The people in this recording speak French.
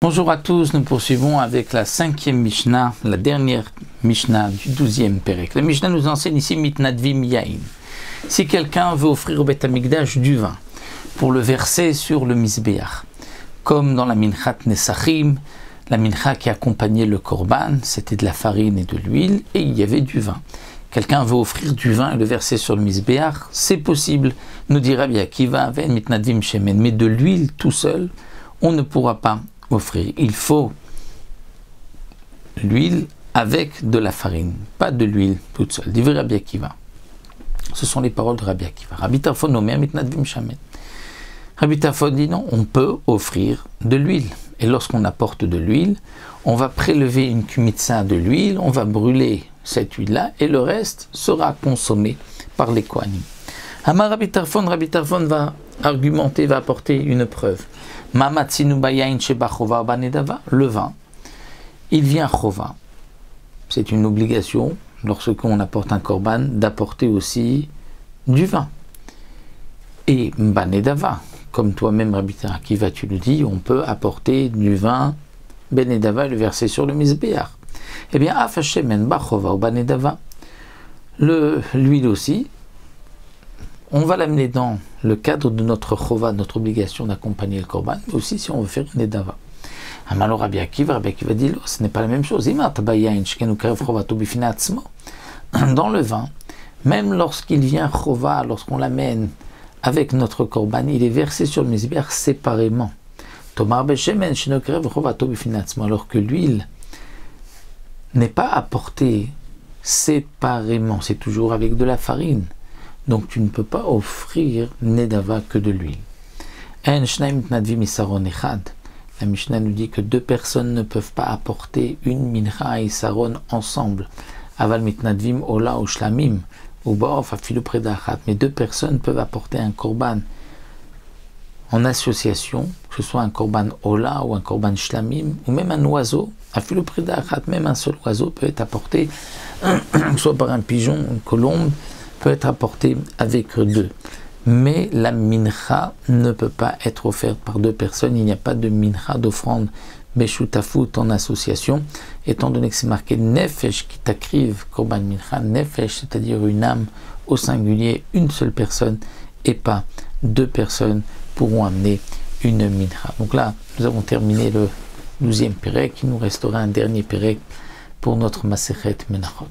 Bonjour à tous, nous poursuivons avec la 5e Mishnah, la dernière Mishnah du 12e Perek. La Mishnah nous enseigne ici Mitnadvim Yain. Si quelqu'un veut offrir au Beth Amikdash du vin pour le verser sur le Mizbeach, comme dans la Minchat Nesachim, la Mincha qui accompagnait le Korban, c'était de la farine et de l'huile, et il y avait du vin. Quelqu'un veut offrir du vin et le verser sur le Mizbeach, c'est possible, nous dit Rabbi Akiva, Ven Mitnadvim Shemen, mais de l'huile tout seul, on ne pourra pas offrir. Il faut l'huile avec de la farine, pas de l'huile toute seule. Dit Rabbi Akiva. Ce sont les paroles de Rabbi Akiva. Rabbi Tarfon nommé Mitnadvim Shemen. Rabbi Tarfon dit non, on peut offrir de l'huile. Et lorsqu'on apporte de l'huile, on va prélever une kumitsa de l'huile, on va brûler cette huile-là, et le reste sera consommé par les Kohanim. Amar Rabbi Tarfon va argumenter, va apporter une preuve. Le vin, il vient chova. C'est une obligation, lorsqu'on apporte un korban, d'apporter aussi du vin. Et banedava, comme toi-même, Rabbi Akiva, tu le dis, on peut apporter du vin, benedava, le verser sur le Mizbeach. Eh bien, afashemen bachova ou banedava, l'huile aussi, on va l'amener dans le cadre de notre chova, notre obligation d'accompagner le korban, mais aussi si on veut faire une nedava. Alors Rabbi Akiva dit, ce n'est pas la même chose. Dans le vin, même lorsqu'il vient chova, lorsqu'on l'amène avec notre korban, il est versé sur le mizbeach séparément. Alors que l'huile n'est pas apportée séparément, c'est toujours avec de la farine. Donc tu ne peux pas offrir nedava que de l'huile. La Mishnah nous dit que deux personnes ne peuvent pas apporter une mincha et isaron ensemble. Aval mitnadvim ola ou shlamim ou baof afilu predachat. Mais deux personnes peuvent apporter un korban en association, que ce soit un korban ola ou un korban shlamim, ou même un oiseau, afilu predachat, même un seul oiseau peut être apporté, soit par un pigeon, une colombe, peut être apporté avec deux. Mais la mincha ne peut pas être offerte par deux personnes. Il n'y a pas de mincha d'offrande beshutafut en association, étant donné que c'est marqué nefesh qui t'acrive korban mincha, nefesh, c'est-à-dire une âme au singulier, une seule personne et pas deux personnes pourront amener une mincha. Donc là, nous avons terminé le 12e Perek. Il nous restera un dernier Perek pour notre Masechet Menachot.